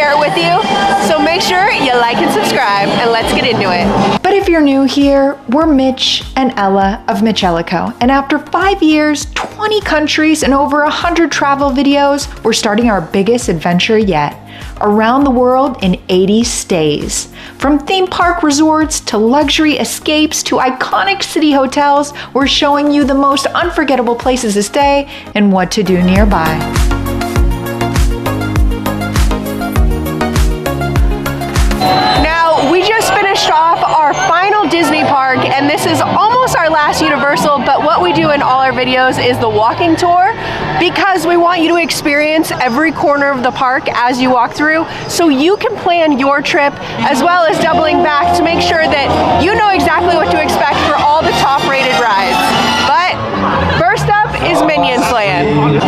share it with you. So make sure you like and subscribe, and let's get into it. But if you're new here, we're Mitch and Ella of MitchEllaCo, and after 5 years, 20 countries, and over 100 travel videos, we're starting our biggest adventure yet. Around the world in 80 stays. From theme park resorts to luxury escapes to iconic city hotels, we're showing you the most unforgettable places to stay and what to do nearby. Now, we just finished off our final Disney park, and this is almost our last Universal, but what we do in all our videos is the walking tour, because we want you to experience every corner of the park as you walk through, so you can plan your trip as well as doubling back to make sure that you know exactly what to expect for all the top-rated rides. But first up is Minions Land.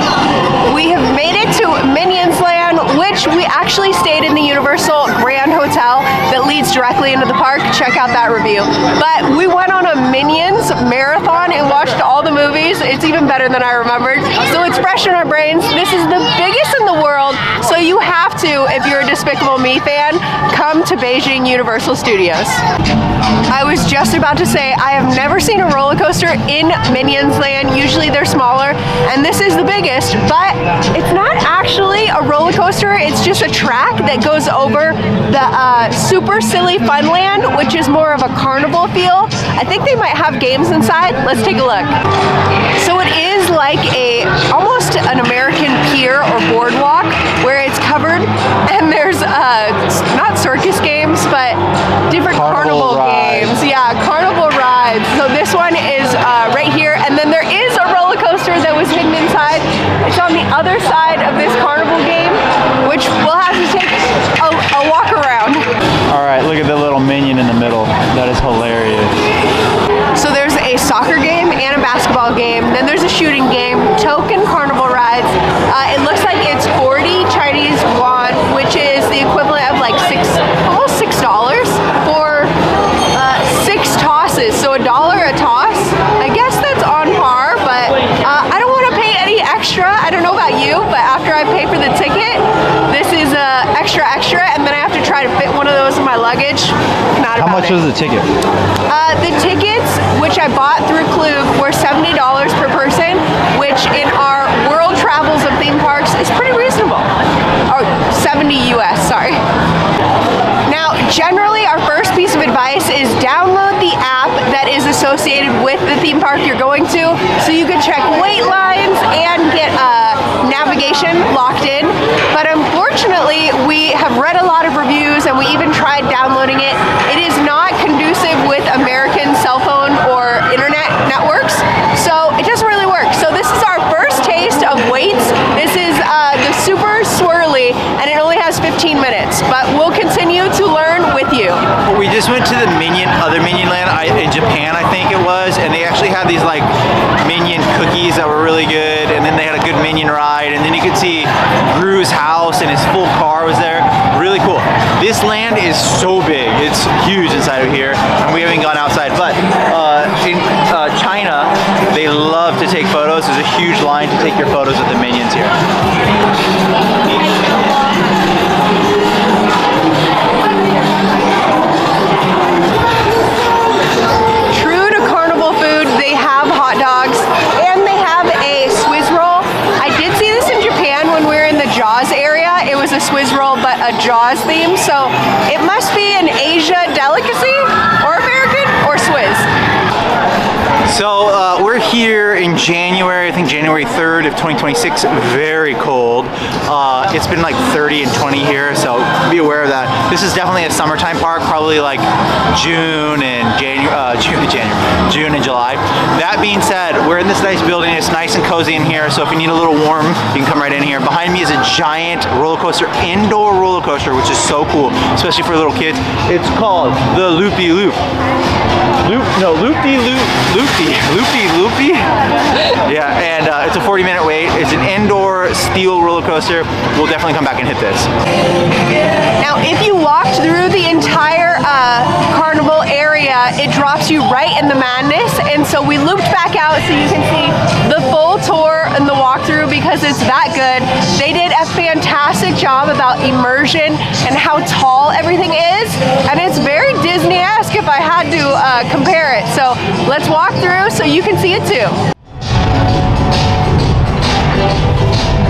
We have made it to Minions Land, which we actually stayed in the Universal Grand Hotel that leads directly into the park. Check out that review. But we went on a Minions marathon and watched all the movies. It's even better than I remembered. So it's fresh in our brains. This is the biggest in the world, so you have to, if you're a Despicable Me fan, come to Beijing Universal Studios. I was just about to say, I have never seen a roller coaster in Minions Land. Usually they're smaller, and this is the biggest, but it's not actually a roller coaster. It's just a track that goes over the Super Silly Funland, which is more of a carnival feel. I think they might have games inside. Let's take a look. So it is like almost an American pier or boardwalk where it's covered, and there's not circus games, but different carnival games. Yeah, carnival rides. So this one is right here, and then there is a roller coaster that was hidden inside. It's on the other side of this carnival game, which we'll have to take a walk around. All right, look at the little minion in the middle. That is hilarious. So there's a soccer game and a basketball game. Then there's a shooting game, token carnival rides. It looks like it's 40 Chinese yuan, which is the equivalent of like almost $6 for 6 tosses. So $1 a toss. I guess that's on par, but I don't want to pay any extra. I don't know about you, but after I pay for the ticket, this is extra, and then I have to try to fit one of those in my luggage. How much was the ticket? The tickets, which I bought through Klug, were $70 per person, which in our world travels of theme parks is pretty reasonable. Or 70 US, sorry. Now, generally, our first piece of advice is download the app that is associated with the theme park you're going to, so you can check wait lines and get navigation locked in. But unfortunately, we have read a lot of reviews, and we even tried downloading it. It is not conducive with American cell phone or internet networks, so it doesn't really work. So this is our first taste of waits. This is the Super Swirly, and it only has 15 minutes, but we'll continue to learn with you. We just went to the other Minion Land in Japan, I think it was, and they actually had these like Minion cookies that were really good, and then they had a good Minion ride, and then you could see Gru's house and his full car was there. Really cool. This land is so big. It's huge inside of here, and we haven't gone outside, but in China, they love to take photos. There's a huge line to take your photos with the Minions here. True to carnival food, they have hot dogs, and they have a Swiss roll. I did see this in Japan when we were in the Jaws area. It was a Swiss roll, but a Jaws theme, so it must be an Asia delicacy, or American, or Swiss. So we're here in January, I think January 3rd of 2026, very cold. It's been like 30 and 20 here, so be aware of that. This is definitely a summertime park, probably like June and June and July. That being said, we're in this nice building. It's nice and cozy in here, so if you need a little warm, you can come right in here. Behind me is a giant roller coaster, indoor roller coaster, which is so cool, especially for little kids. It's called the Loopy Loop. Loopy Loopy. Yeah, and it's a 40-minute wait. It's an indoor steel roller coaster. We'll definitely come back and hit this. Now, if you walked through the entire carnival area, it drops you right in the madness, and so we looped back out so you can see the full tour and the walkthrough because it's that good. They did a fantastic job about immersion and how tall everything is, and it's very Disney-esque if I had to compare it. So let's walk through so you can see it too.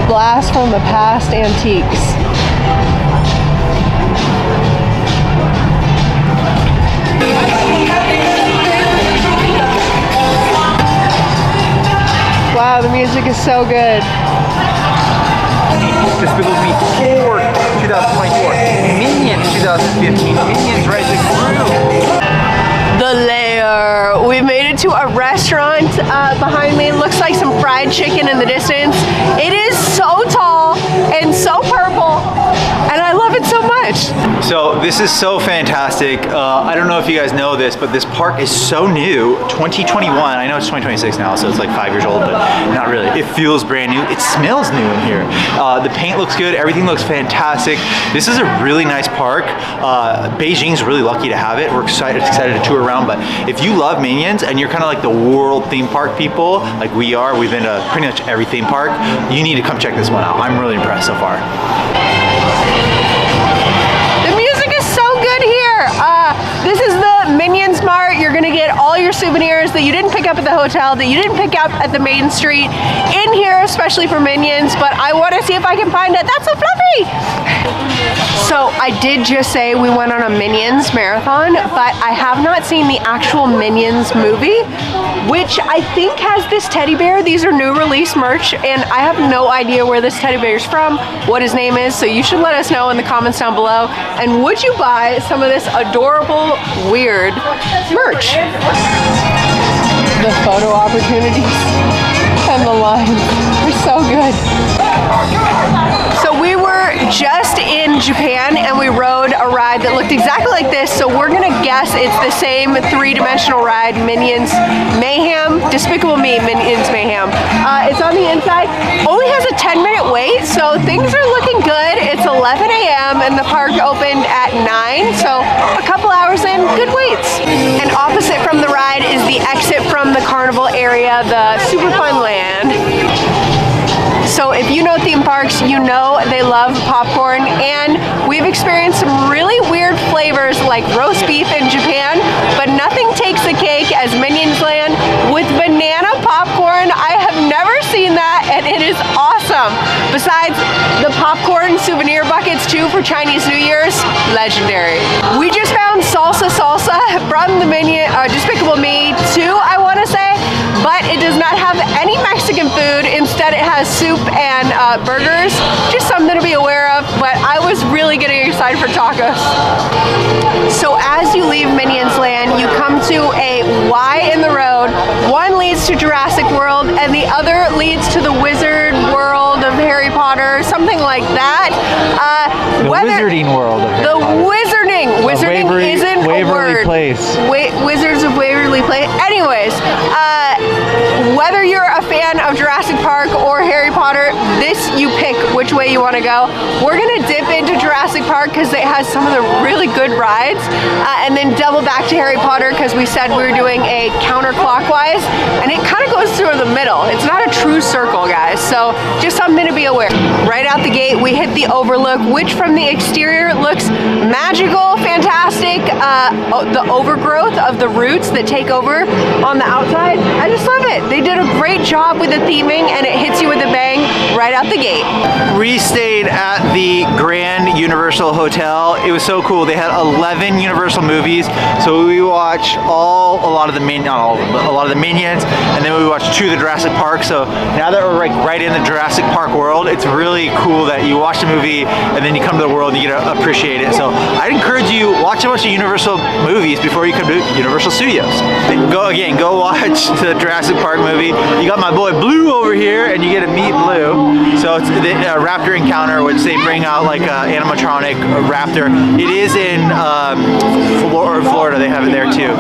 Blast from the past antiques. Wow, the music is so good. Despicable Me 4 2024, Minions 2015, Minions Rise of Gru. The Lair. We've made it to a restaurant behind me. Looks like some fried chicken in the distance. It is so tall and so purple, and I love it so much. So this is so fantastic. I don't know if you guys know this, but this park is so new, 2021. I know it's 2026 now, so it's like 5 years old, but not really. It feels brand new. It smells new in here. The paint looks good. Everything looks fantastic. This is a really nice park. Beijing's really lucky to have it. We're excited to tour around, but if you love Minions and you're kind of like the world theme park people, like we are, we've been to pretty much every theme park, you need to come check this one out. I'm really impressed so far. The music is so good here. This is the Minions Mart. You're gonna get all your souvenirs that you didn't pick up at the hotel, that you didn't pick up at the main street, in here, especially for Minions, but I wanna see if I can find it. That's so fluffy! So I did just say we went on a Minions marathon, but I have not seen the actual Minions movie, which I think has this teddy bear. These are new release merch, and I have no idea where this teddy bear is from, what his name is, so you should let us know in the comments down below. And would you buy some of this adorable, weird merch? The photo opportunities and the lines are so good. So we were just in Japan and we rode a ride that looked exactly like this, so we're gonna guess it's the same three-dimensional ride, Minions Mayhem, Despicable Me, Minions Mayhem. It's on the inside, only has a 10-minute wait, so things are looking good. It's 11 a.m. and the park opened at 9, so a couple hours in, good waits. And opposite from the ride is the exit from the carnival area, the Super Fun Land. So if you know theme parks, you know they love popcorn, and we've experienced some really weird flavors like roast beef in Japan, but nothing takes the cake as Minions Land with banana popcorn. I have never seen that, and it is awesome. Besides the popcorn souvenir buckets too for Chinese New Year's, legendary. We just found salsa from the Despicable Me 2, I want to say, but it does not have any Mexican food. Instead, it has soup and burgers. Just something to be aware of, but I was really getting excited for tacos. So as you leave Minions Land, you come to a Y in the road. One leads to Jurassic World, and the other leads to the Wizard World of Harry Potter, something like that. The Wizarding World of Harry Potter. Wizarding isn't a word. Place. Wizards of Waverly Place. Anyways, whether you're a fan of Jurassic Park or Harry Potter, this you pick which way you want to go. We're gonna dip into Jurassic Park because it has some of the really good rides, and then double back to Harry Potter because we said we were doing a counterclockwise, and it kind of goes through the middle. It's not a true circle, guys, so just something to be aware. Right out the gate, we hit the overlook, which from the exterior looks magical, fantastic. The overgrowth of the roots that take over on the outside, I just love it. They did a great job with the theming, and it hits you with a bang right out the gate. We stayed at the Grand Universal Hotel. It was so cool. They had 11 Universal movies, so we watched a lot of the Minions, and then we watched 2 of the Jurassic Park. So now that we're like right in the Jurassic Park world, it's really cool that you watch the movie and then you come to the world and you get to appreciate it. So I'd encourage you, watch a bunch of Universal movies before you come to Universal Studios. Go watch the Jurassic Park movie. You got my boy Blue over here, and you get to meet Blue. So it's the raptor encounter, which they bring out like animatronic raptor. It is in Florida. They have it there too.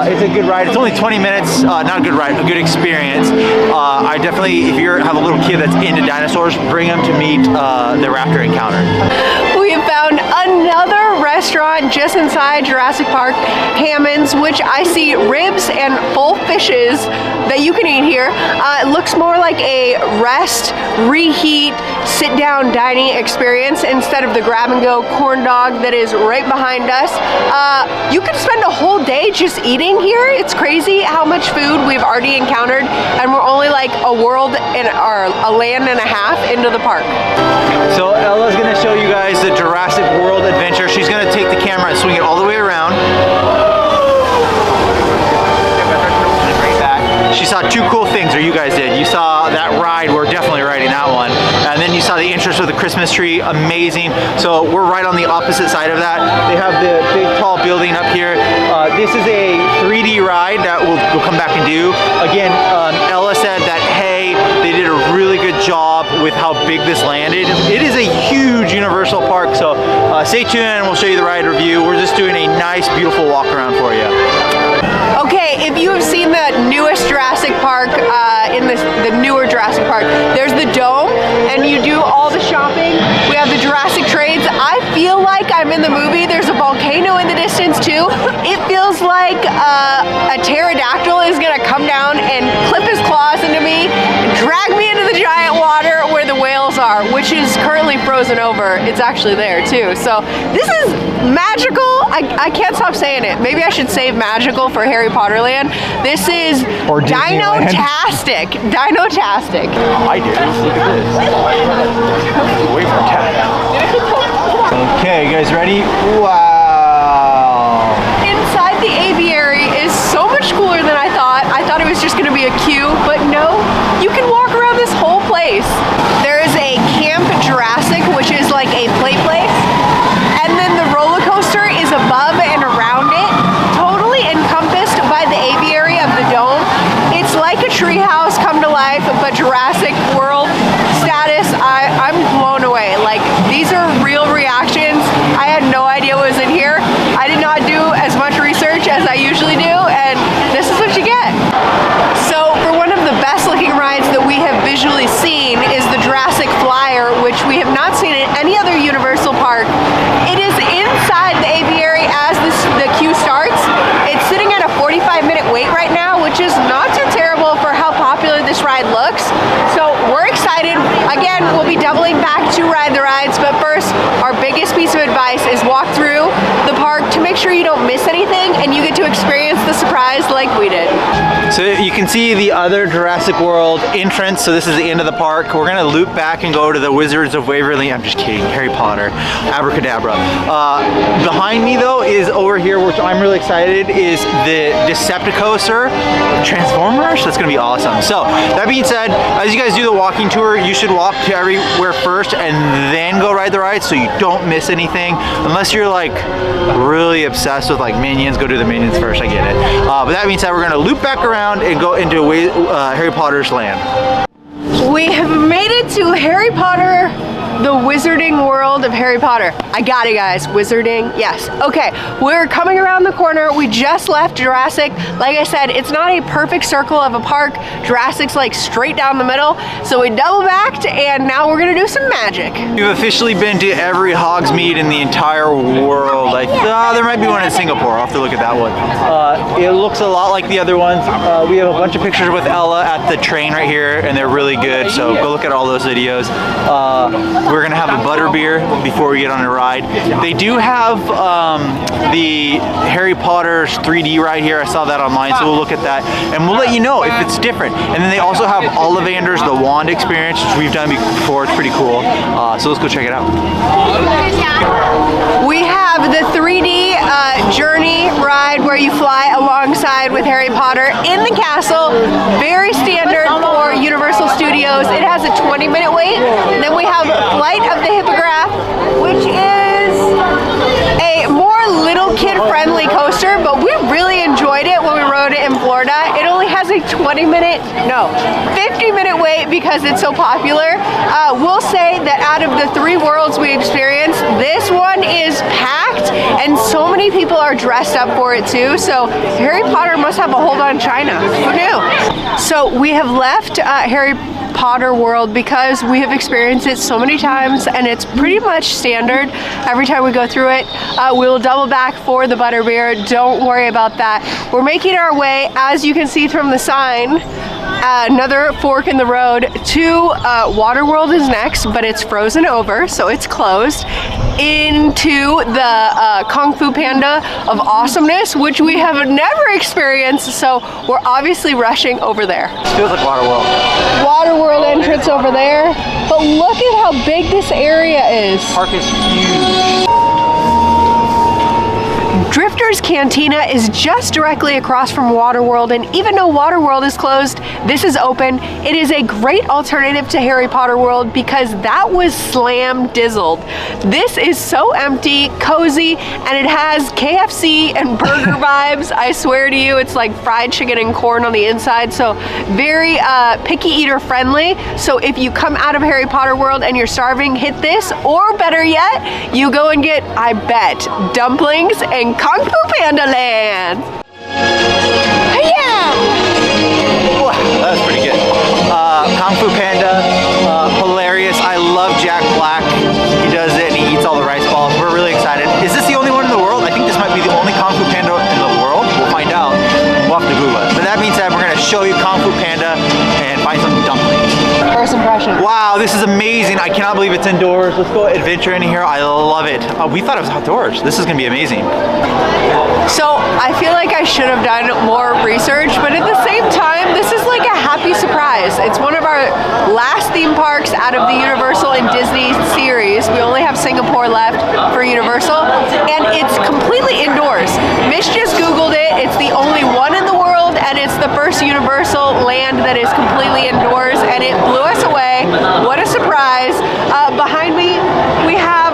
It's a good ride. It's only 20 minutes. Not a good ride, a good experience. I definitely, if you have a little kid that's into dinosaurs, bring them to meet the raptor encounter. We have found another restaurant restaurant just inside Jurassic Park, Hammond's, which I see ribs and full fishes that you can eat here. It looks more like a rest, reheat, sit-down dining experience instead of the grab-and-go corn dog that is right behind us. You could spend a whole day just eating here. It's crazy how much food we've already encountered, and we're only like a world and a land and a half into the park. So Ella's gonna show you guys the Jurassic World adventure. She's gonna take the camera and swing it all the way around. She saw two cool things, or you guys did. You saw that ride, we're definitely riding that one. And then you saw the entrance with the Christmas tree, amazing. So we're right on the opposite side of that. They have the big tall building up here. This is a 3D ride that we'll come back and do. Again, Ella said that, hey, they did a really good job with how big this landed. It is a huge Universal park, so stay tuned and we'll show you the ride review. We're just doing a nice, beautiful walk around for you. Okay, if you have seen the newest Jurassic Park, the newer Jurassic Park, there's the dome, and you do all the shopping. We have the Jurassic trades. I feel like I'm in the movie. There's a volcano in the distance too. It feels like a pterodactyl is gonna come down and clip his claws into me, and drag me into the giant water where the whales are, which is currently frozen over. It's actually there too. So this is magical. I can't stop saying it. Maybe I should save magical for Harry Potter Land. This is dino-tastic. Dino-tastic. I do. Look at this. Way more Okay, you guys ready? Wow. Inside the aviary is so much cooler than I thought. I thought it was just gonna be a queue, but no, you can walk around this whole place. There is a Camp Jurassic, which is like a play place, and then the roller coaster is above and around it, totally encompassed by the aviary of the dome. It's like a treehouse come to life, but Jurassic World status. I'm blown away. Like, these are real reactions. I had no idea what was in here. I did not do as much research as I usually do, and this is what you get. So for one of the best looking rides that we have visually seen is the Jurassic Flyer, which we have not seen in any other Universal park. It is inside the aviary as the queue starts. It's sitting at a 45-minute wait right now, which is not too terrible for how popular this ride looks. So we're excited. Again, we'll be doubling back to ride the rides, but first, our biggest piece of advice is walk through the park to make sure you don't miss anything and you get to experience the surprise like we did. So you can see the other Jurassic World entrance. So this is the end of the park. We're gonna loop back and go to the Wizards of Waverly. I'm just kidding, Harry Potter, abracadabra. Behind me though is over here, which I'm really excited, is the Decepticoaster Transformers. That's gonna be awesome. So that being said, as you guys do the walking tour, you should walk to everywhere first and then go ride the ride so you don't miss anything. Unless you're like really obsessed with like Minions, go do the Minions first, I get it. But that being said, we're gonna loop back around and go into Harry Potter's land. We have made it to Harry Potter, the wizarding world of Harry Potter. I got it, guys. Wizarding, yes. Okay, we're coming around the corner. We just left Jurassic. Like I said, it's not a perfect circle of a park. Jurassic's like straight down the middle. So we double backed and now we're gonna do some magic. We've officially been to every Hogsmeade in the entire world. There might be one in Singapore. I'll have to look at that one. It looks a lot like the other ones. We have a bunch of pictures with Ella at the train right here and they're really good. So go look at all those videos. We're gonna have a butterbeer before we get on a ride. They do have the Harry Potter's 3D ride here. I saw that online, so we'll look at that and we'll let you know if it's different. And then they also have Ollivander's The Wand Experience, which we've done before. It's pretty cool. So let's go check it out. We have the 3D journey ride where you fly alongside with Harry Potter in the castle. Very standard for Universal Studios. It has a 20-minute wait. And then we have Flight of the Hippogriff, which is a more little kid-friendly coaster, but we really enjoyed it when we rode it in Florida. It only has a 50-minute wait because it's so popular. We'll say that out of the 3 worlds we experienced, this one is packed and so many people are dressed up for it too. So Harry Potter must have a hold on China. Who knew? So we have left Harry Potter World because we have experienced it so many times and it's pretty much standard every time we go through it. We'll double back for the butterbeer. Don't worry about that. We're making our way, as you can see from the sign, another fork in the road to Waterworld is next, but it's frozen over, so it's closed, into the Kung Fu Panda of Awesomeness, which we have never experienced, so we're obviously rushing over there. It feels like Waterworld. Waterworld entrance over there, but look at how big this area is. Park is huge. Drifter's Cantina is just directly across from Waterworld, and even though Waterworld is closed, this is open. It is a great alternative to Harry Potter World because that was slam-dizzled. This is so empty, cozy, and it has KFC and burger vibes. I swear to you, it's like fried chicken and corn on the inside, so very picky eater friendly. So if you come out of Harry Potter World and you're starving, hit this, or better yet, you go and get, I bet, dumplings and Kung Fu Panda Land. Yeah. That was pretty good. Kung Fu Panda, hilarious. I love Jack Black. He does it and he eats all the rice balls. We're really excited. Is this the only one in the world? I think this might be the only Kung Fu Panda in the world. We'll find out. We'll have to Google it. But that being said, we're going to show you Kung Fu Panda and find some dumplings. First impression. Wow, this is amazing. I cannot believe it's indoors. Let's go adventure in here. I love it. We thought it was outdoors. This is gonna be amazing. So I feel like I should have done more research, but at the same time, this is like a happy surprise. It's one of our last theme parks out of the Universal and Disney series. We only have Singapore left for Universal, and it's completely indoors. Mitch just Googled it. It's the only one in the world, and it's the first Universal land that is completely indoors, and it blew us away. What a surprise. Behind me, we have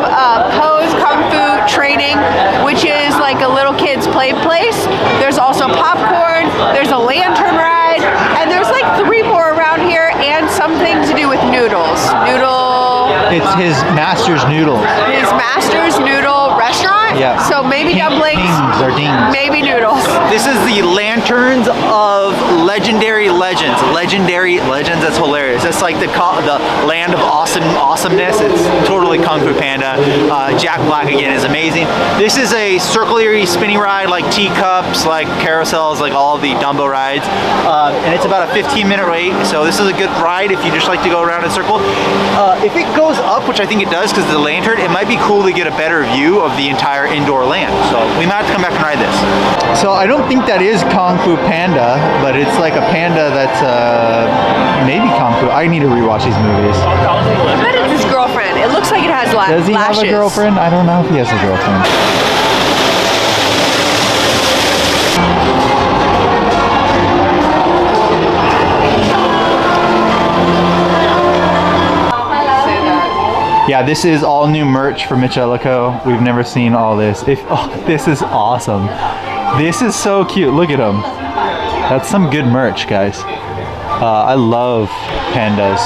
Poe's Kung Fu Training, which is like a little kid's play place. There's also popcorn, there's a lantern ride, and there's like 3 more around here, and something to do with noodles. It's his master's noodles. His master's noodle restaurant? Yeah. So maybe dumplings, maybe noodles. This is the Lanterns of Legendary Legends. Legendary Legends, that's hilarious. That's like the land of awesomeness. It's totally Kung Fu Panda. Jack Black again is amazing. This is a circular spinning ride, like teacups, like carousels, like all of the Dumbo rides. And it's about a 15-minute wait. So this is a good ride if you just like to go around in a circle. If it goes up, which I think it does because of the lantern, it might be cool to get a better view of the entire indoor land. So we might have to come back and ride this. So I don't think that is Kung Fu Panda, but it's like a panda that's maybe Kung Fu. I need to rewatch these movies. I bet it's his girlfriend. It looks like it has lashes. Does he have a girlfriend? I don't know if he has a girlfriend. Yeah, this is all new merch for MitchEllaCo. We've never seen all this. This is awesome. This is so cute. Look at him. That's some good merch, guys. I love pandas,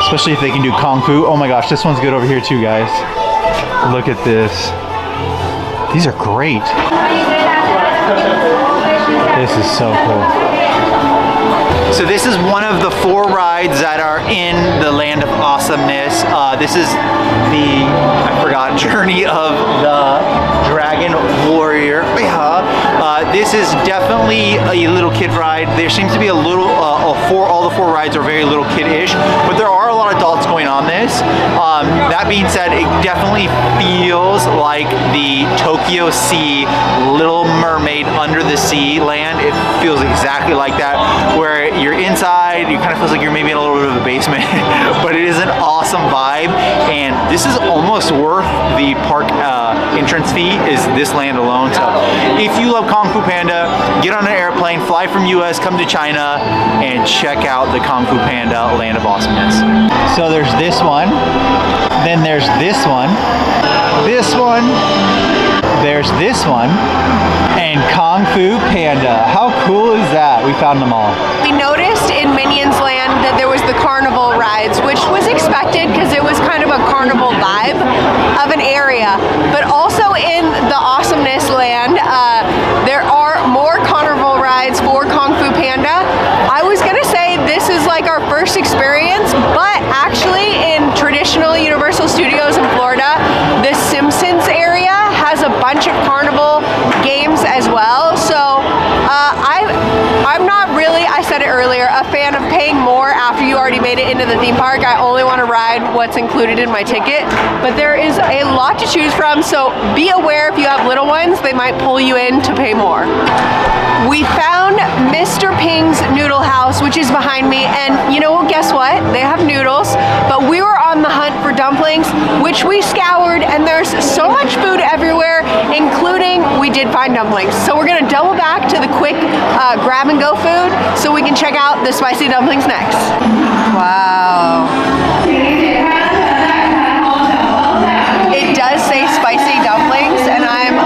especially if they can do Kung Fu. Oh my gosh, this one's good over here too, guys. Look at this. These are great. This is so cool. So this is one of the 4 rides that are in the Land of Awesomeness. This is the, I forgot, Journey of the Dragon Warrior. This is definitely a little kid ride. There seems to be a little, all the 4 rides are very little kid-ish, but there are a lot of adults going on this. That being said, it definitely feels like the Tokyo Sea Little Mermaid under the sea land. It feels exactly like that, where you're inside, it kind of feels like you're maybe in a little bit of a basement, but it is an awesome vibe, and this is almost worth the park entrance fee, is this land alone. So if you love Kung Fu Panda, get on an airplane, fly from US, come to China, and check out the Kung Fu Panda Land of Awesomeness. So there's this one, then there's this one, there's this one, and Kung Fu Panda. How cool is that? We found them all. We noticed in Minions Land that there was the carnival rides, which was expected because it was kind of a carnival vibe of an area. But also in the Awesomeness Land, there are more carnival rides for Kung Fu Panda. I was gonna say this is like our first But actually, in traditional Universal Studios in Florida, the Simpsons area has a bunch of carnival games as well. So I'm not really, I said it earlier, a fan of paying more after you already made it into the theme park. I only want to ride what's included in my ticket. But there is a lot to choose from, so be aware if you have little ones, they might pull you in to pay more. We found Mr. Ping's Noodle House, which is behind me, and you know, guess what? They have noodles, but we were on the hunt for dumplings, which we scoured, and there's so much food everywhere, including we did find dumplings. So we're gonna double back to the quick grab and go food so we can check out the spicy dumplings next. Wow. It does say spicy dumplings, and I'm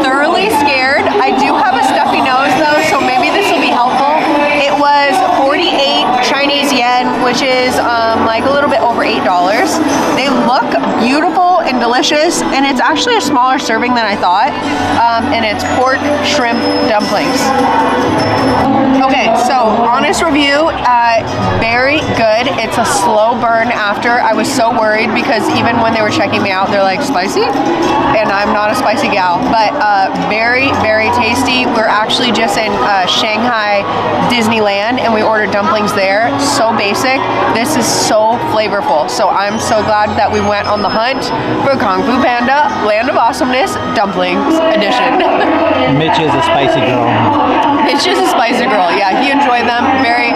thoroughly scared. I do have a stuffy nose though, so maybe this will be helpful. It was 48 Chinese yen, which is like a little bit over $8. They look beautiful and delicious, and it's actually a smaller serving than I thought. And it's pork shrimp dumplings. Okay, so honest review, very good. It's a slow burn after. I was so worried because even when they were checking me out, they're like, spicy? And I'm not a spicy gal, but very, very tasty. We're actually just in Shanghai Disneyland, and we ordered dumplings there. So basic. This is so flavorful. So I'm so glad that we went on the hunt for Kung Fu Panda Land of Awesomeness Dumplings Edition. Mitch is a spicy girl. Mitch is a spicy girl. Yeah, he enjoyed them. Very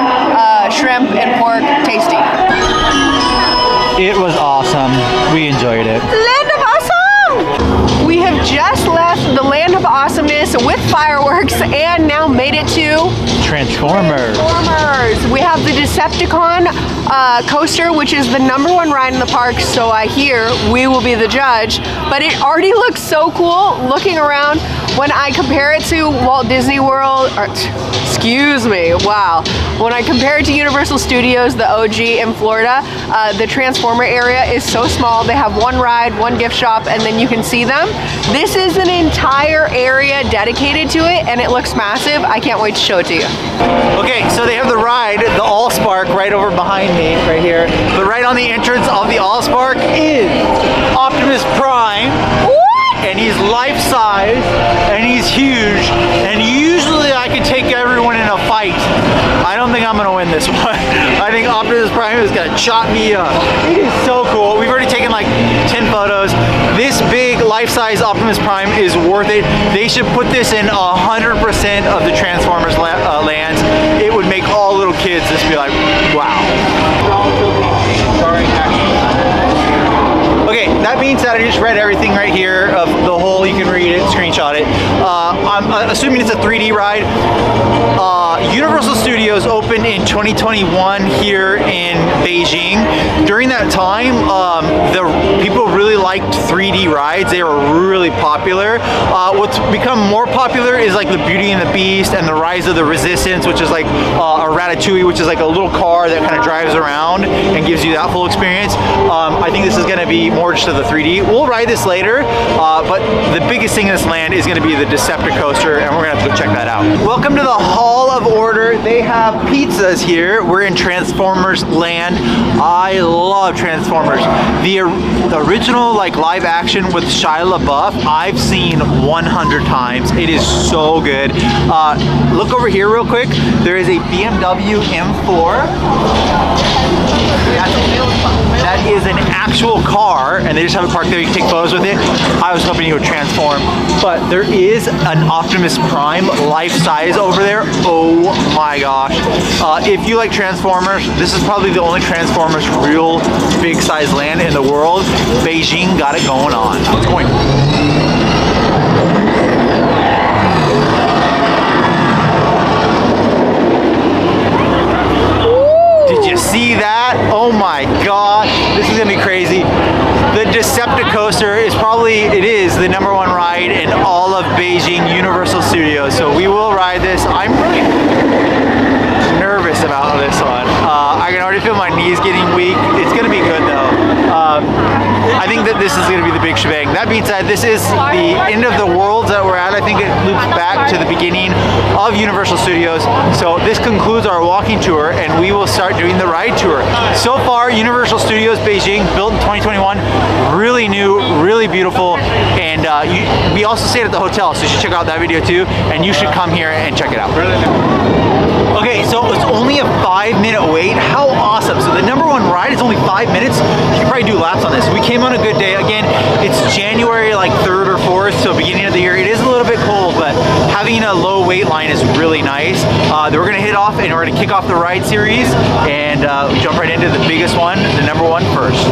shrimp and pork tasty. It was awesome. We enjoyed it. Land of Awesome! We have just left the Land of Awesomeness with fireworks and now made it to Transformers. We have the Decepticon coaster, which is the #1 ride in the park, so I hear we will be the judge. But it already looks so cool looking around. When I compare it to Walt Disney World, or, excuse me, wow. When I compare it to Universal Studios, the OG in Florida, the Transformer area is so small. They have one ride, one gift shop, and then you can see them. This is an entire area dedicated to it, and it looks massive. I can't wait to show it to you. Okay, so they have the ride, the Allspark, right over behind me, right here. But right on the entrance of the Allspark is Optimus Prime. And he's life-size, and he's huge, and usually I can take everyone in a fight. I don't think I'm gonna win this one. I think Optimus Prime is gonna chop me up. It is so cool. We've already taken like 10 photos. This big life-size Optimus Prime is worth it. They should put this in 100% of the Transformers lands. It would make all little kids just be like, wow. Okay, that means that I just read everything right here of the whole, you can read it, screenshot it. I'm assuming it's a 3D ride. Universal Studios opened in 2021 here in Beijing. During that time, the people really liked 3D rides. They were really popular. What's become more popular is like the Beauty and the Beast and the Rise of the Resistance, which is like a Ratatouille, which is like a little car that kind of drives around and gives you that full experience. I think this is going to be more just of the 3D. We'll ride this later, but the biggest thing in this land is going to be the Decepticoaster, and we're going to have to go check that out. Welcome to the Hall of Order. They have pizzas here. We're in Transformers land. I love Transformers. The original like live action with Shia LaBeouf, I've seen 100 times. It is so good. Look over here real quick. There is a BMW M4. That is an actual car, and they just have it parked there. You can take photos with it. I was hoping you would transform, but there is an Optimus Prime life size over there. Oh my gosh. If you like Transformers, this is probably the only Transformers real big size land in the world. Beijing got it going on. It's going. Did you see that? Oh my gosh, this is gonna be crazy. The Decepticoaster is probably, it is the #1 ride in all of Beijing Universal Studios, so we will ride this. I'm really nervous about this one. I can already feel my knees getting weak. It's gonna be good though. I think that this is going to be the big shebang. That being said, this is the end of the worlds that we're at. I think it loops back to the beginning of Universal Studios. So this concludes our walking tour, and we will start doing the ride tour. So far, Universal Studios Beijing, built in 2021, really new, really beautiful, and we also stayed at the hotel, so you should check out that video too, and you should come here and check it out. Okay, so it's only a 5-minute wait. How awesome. So the #1 ride is only 5 minutes. You can probably do laps on this. We came on a good day. Again, it's January like 3rd or 4th, so beginning of the year. It is a little bit cold, but having a low wait line is really nice. Then we're gonna hit off and we're gonna kick off the ride series and jump right into the biggest one, the #1 first.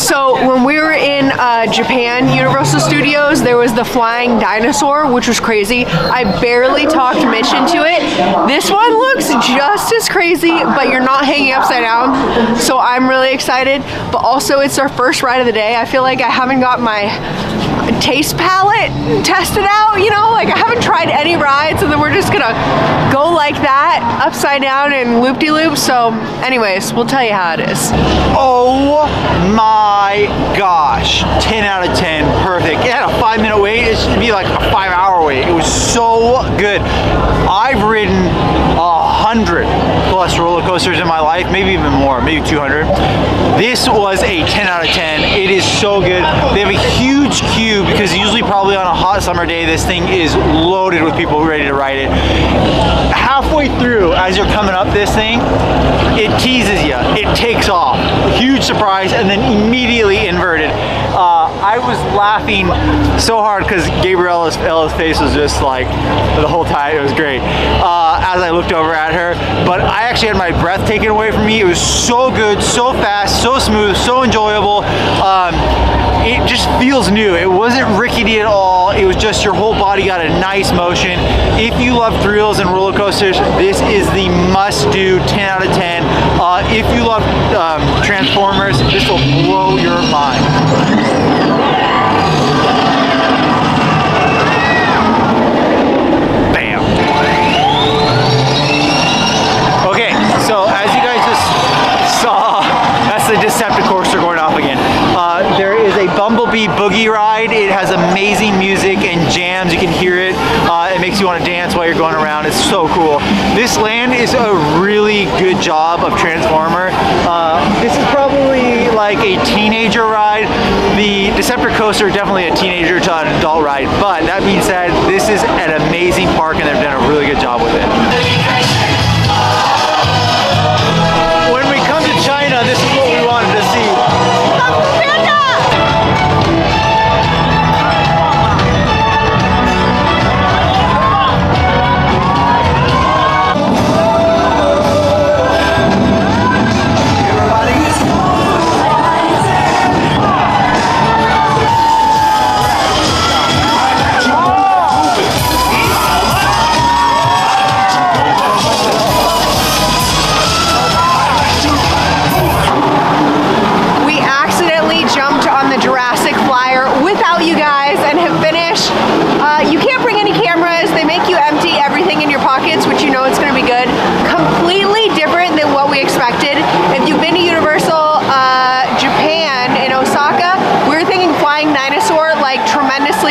So when we were in Japan, Universal Studios, there was the flying dinosaur, which was crazy. I barely talked Mitch into it. This one looks just as crazy, but you're not hanging upside down. So I'm really excited, but also it's our first ride of the day. I feel like I haven't got my taste palette tested out, you know, like I haven't tried any rides, and then we're just gonna go like that, upside down and loop-de-loop. So anyways, we'll tell you how it is. Oh my gosh, 10 out of 10, perfect. It had a 5-minute wait. It should be like a 5-hour wait. It was so good. I've ridden 100+ roller coasters in my life, maybe even more, maybe 200. This was a 10 out of 10. It is so good. They have a huge queue because usually probably on a hot summer day, this thing is loaded with people ready to ride it. Halfway through, as you're coming up this thing, it teases you. It takes off. Huge surprise, and then immediately inverted. I was laughing so hard because Gabriella's face was just like the whole time. It was great as I looked over at her, but I actually had my breath taken away from me. It was so good, so fast, so smooth, so enjoyable. It just feels new. It wasn't rickety at all. It was just your whole body got a nice motion. If you love thrills and roller coasters, this is the must-do 10 out of 10. If you love Transformers, this will blow your mind. Bam. Okay, so as you guys just saw, that's the Decepticoaster going off again. There is a Bumblebee Boogie ride. It has amazing music and jams. You can hear it. It makes you want to dance while you're going around. It's so cool. This land is a really good job of Transformer. This is probably like a teenager ride. The Decepticoaster definitely a teenager to an adult ride. But that being said, this is an amazing park and they've done a really good job with it. When we come to China, this is what we wanted to see.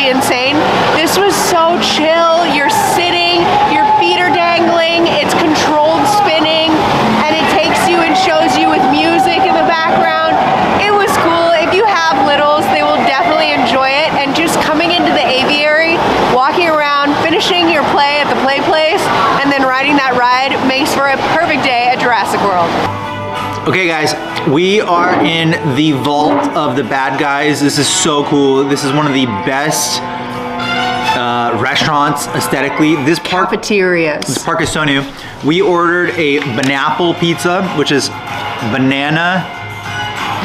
Insane. This was so chill. You're sitting, your feet are dangling, it's controlled spinning, and it takes you and shows you with music in the background. It was cool. If you have littles, they will definitely enjoy it. And just coming into the aviary, walking around, finishing your play at the play place, and then riding that ride makes for a perfect day at Jurassic World. Okay guys, we are in the vault of the bad guys. This is so cool. This is one of the best restaurants aesthetically. This park is so new. We ordered a banapple pizza, which is banana,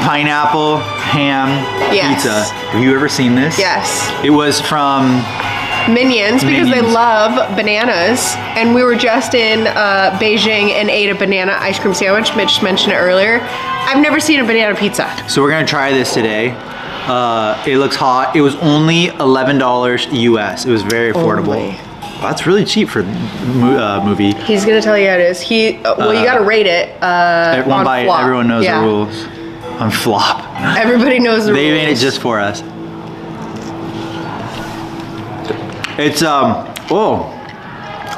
pineapple, ham pizza. Have you ever seen this? Yes. It was from Minions, because they love bananas, and we were just in Beijing and ate a banana ice cream sandwich. Mitch mentioned it earlier. I've never seen a banana pizza. So we're gonna try this today. It looks hot. It was only $11 US. It was very affordable. That's really cheap for a movie. He's gonna tell you how it is. Well, you gotta rate it everyone knows the rules. on flop. Everybody knows the They rules. made it just for us. It's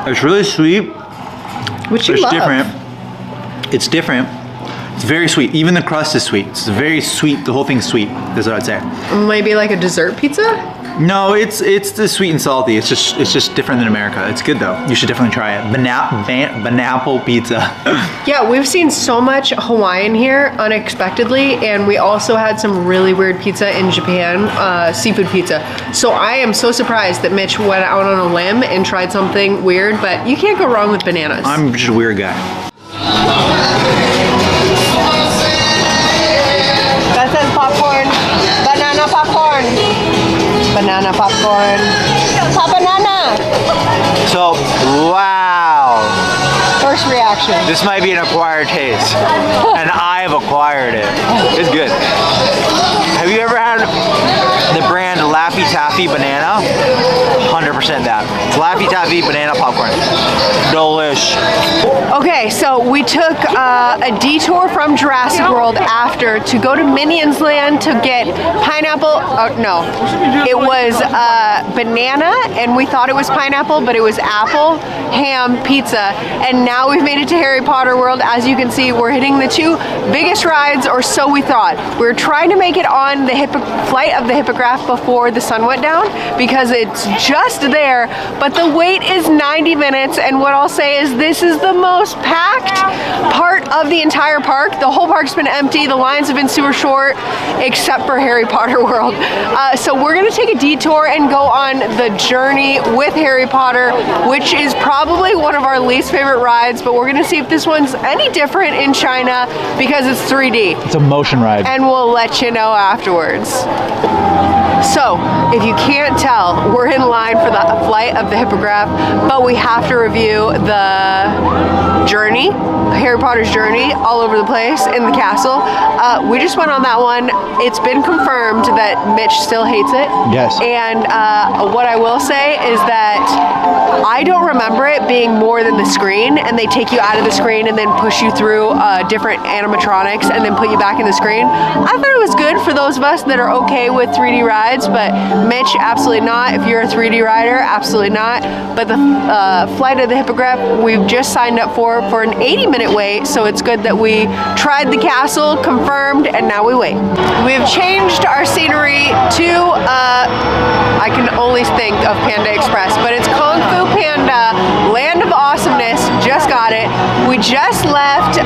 it's really sweet. Which you It's love. different. It's different. It's very sweet. Even the crust is sweet. It's very sweet. The whole thing's sweet. That's what I'd say. Maybe like a dessert pizza? No, it's the sweet and salty. It's just different than America. It's good though. You should definitely try it. Banapple pizza. Yeah, we've seen so much Hawaiian here unexpectedly, and we also had some really weird pizza in Japan, seafood pizza. So I am so surprised that Mitch went out on a limb and tried something weird, but you can't go wrong with bananas. I'm just a weird guy. That says popcorn. Banana popcorn. Banana popcorn. Pop banana. So, wow. First reaction. This might be an acquired taste. And I've acquired it. It's good. Have you ever had the brand Laffy Taffy Banana? 100% that. Laffy Taffy Banana Popcorn. Delish. Okay, so we took a detour from Jurassic World after to go to Minions Land to get pineapple. No, it was banana, and we thought it was pineapple, but it was apple ham pizza. And now we've made it to Harry Potter World. As you can see, we're hitting the two biggest rides, or so we thought. We were trying to make it on the flight of the Hippogriff before the sun went down because it's just there, but the wait is 90 minutes, and what I'll say is this is the most packed part of the entire park. The whole park's been empty. The lines have been super short, except for Harry Potter World. So we're gonna take a detour and go on the journey with Harry Potter, which is probably one of our least favorite rides, but we're gonna see if this one's any different in China because it's 3D. It's a motion ride. And we'll let you know afterwards. So, if you can't tell, we're in line for the flight of the Hippogriff, but we have to review the journey, Harry Potter's journey, all over the place in the castle. We just went on that one. It's been confirmed that Mitch still hates it. Yes. And what I will say is that I don't remember it being more than the screen, and they take you out of the screen and then push you through different animatronics and then put you back in the screen. I thought it was good for those of us that are okay with 3D rides, but Mitch, absolutely not. If you're a 3D rider, absolutely not. But the flight of the Hippogriff, we've just signed up for an 80-minute wait, so it's good that we tried the castle, confirmed, and now we wait. We've changed our scenery to, I can only think of Panda Express, but it's Kung Fu Panda, Land of Awesomeness, just got it. We just left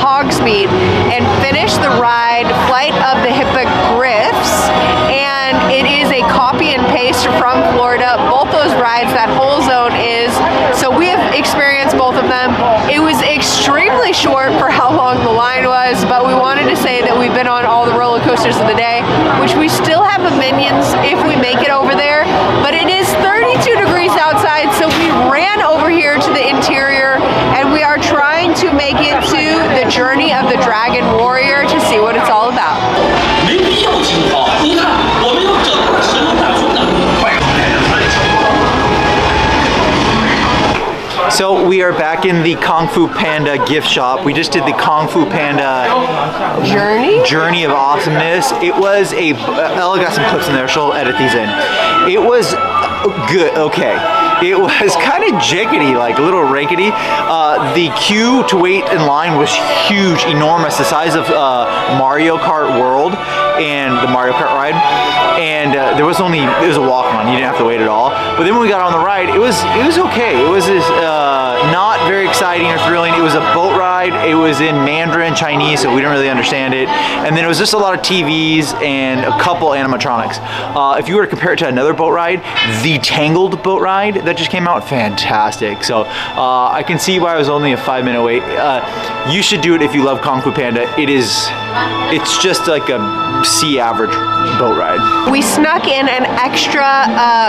Hogsmeade and finished the ride, Flight of the Hippogriffs, and it is a copy and paste from Florida. Both those rides, that whole zone is, so we have experienced both of them. It was extremely short for how long the line was, but we wanted to say that we've been on all the roller coasters of the day, which we still have a Minions if we make it over there, but it is 32 degrees outside, so we ran over here to the interior, and we are trying to make it to the journey of the Dragon Warrior to see what it's all about. 没必要惊慌，你看，我们用整个食物大宗的快。 So we are back in the Kung Fu Panda gift shop. We just did the Kung Fu Panda Journey of Awesomeness. It was Ella got some clips in there. She'll edit these in. It was good. Okay. It was kind of jiggity, like a little rankety. The queue to wait in line was huge, enormous, the size of Mario Kart World and the Mario Kart ride. And there was it was a walk-on. You didn't have to wait at all. But then when we got on the ride, it was okay. It was not very exciting or thrilling. It was a boat ride. It was in Mandarin Chinese, so we didn't really understand it. And then it was just a lot of TVs and a couple animatronics. If you were to compare it to another boat ride, the Tangled boat ride that just came out, fantastic. So I can see why it was only a 5-minute wait. You should do it if you love Kung Fu Panda. It's just like a C average boat ride. We snuck in an extra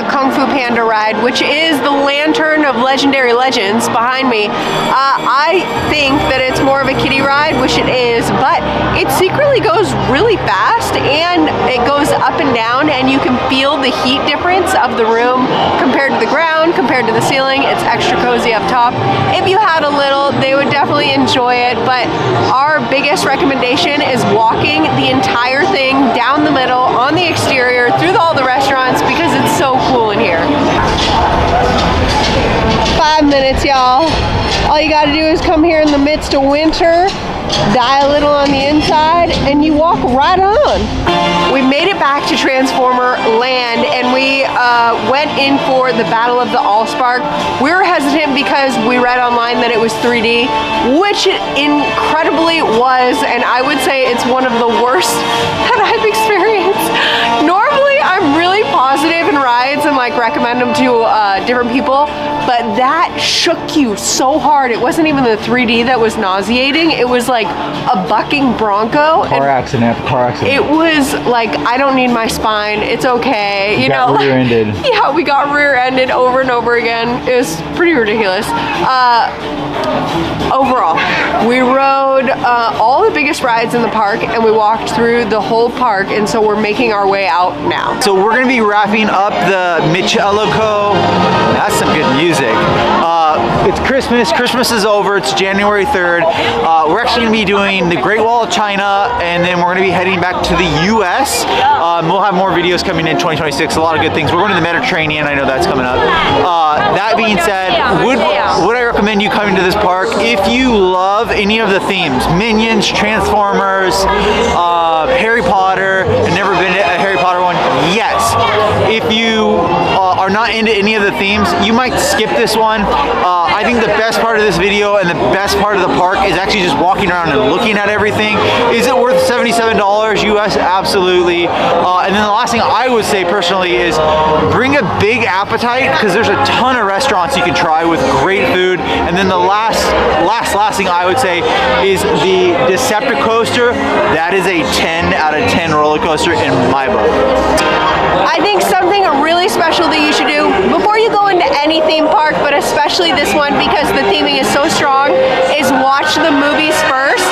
Kung Fu Panda ride, which is the Lantern of Legendary Legends behind me. I think that it's more of a kiddie ride, which it is, but it secretly goes really fast and it goes up and down, and you can feel the heat difference of the room compared to the ground, compared to the ceiling. It's extra cozy up top. If you had a little, they would definitely enjoy it, but our biggest recommendation is is walking the entire thing down the middle, on the exterior, through all the restaurants, because it's so cool in here. 5 minutes, y'all. All you gotta do is come here in the midst of winter, die a little on the inside, and you walk right on. We made it back to Transformer Land, and we went in for the Battle of the Allspark. We were hesitant because we read online that it was 3D, which it incredibly was, and I would say it's one of the worst that I've experienced. Normally, I'm really positive in rides and like recommend them to different people, but that shook you so hard. It wasn't even the 3D that was nauseating. It was like a bucking bronco. Car accident. It was like, I don't need my spine. It's okay. You know, rear-ended. Yeah, we got rear-ended over and over again. It was pretty ridiculous. Overall, we rode all the biggest rides in the park, and we walked through the whole park, and so we're making our way out now. So we're gonna be wrapping up the MitchEllaCo. That's some good music. It's Christmas. Christmas is over. It's January 3rd. We're actually gonna be doing the Great Wall of China, and then we're gonna be heading back to the US. We'll have more videos coming in 2026. A lot of good things. We're going to the Mediterranean. I know that's coming up. That being said, would I recommend you coming to this park if you love any of the themes? Minions, Transformers, Harry Potter, and never been to a Harry Potter one? Yes. If you are not into any of the themes, you might skip this one. I think the best part of this video and the best part of the park is actually just walking around and looking at everything. Is it worth $77 US? Absolutely. And then the last thing I would say personally is bring a big appetite, because there's a ton of restaurants you can try with great food. And then the last thing I would say is the Decepticoaster. That is a 10 out of 10 roller coaster in my book. I think something really special that you should do before you go into any theme park, but especially this one because the theming is so strong, is watch the movies first.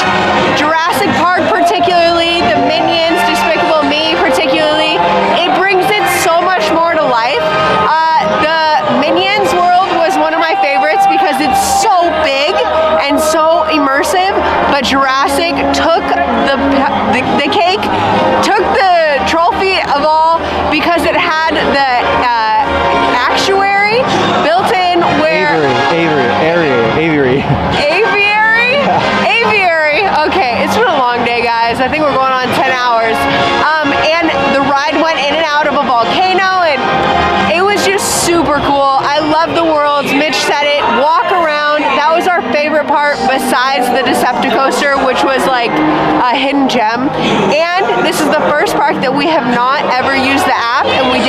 Jurassic Park particularly, the Minions, Despicable Me particularly, it brings it so much more to life. The Minions world was one of my favorites because it's so big and so immersive, but Jurassic took the cake, took the trophy of all, because it had the actuary built in where... Aviary. Okay, it's been a long day, guys. I think we're going on 10 hours. And the ride went in and out of a volcano, and it was just super cool. I love the worlds. Mitch said it. Walk around. That was our favorite part besides the Decepticoaster, which was like a hidden gem. And this is the first park that we have not ever used the app, and we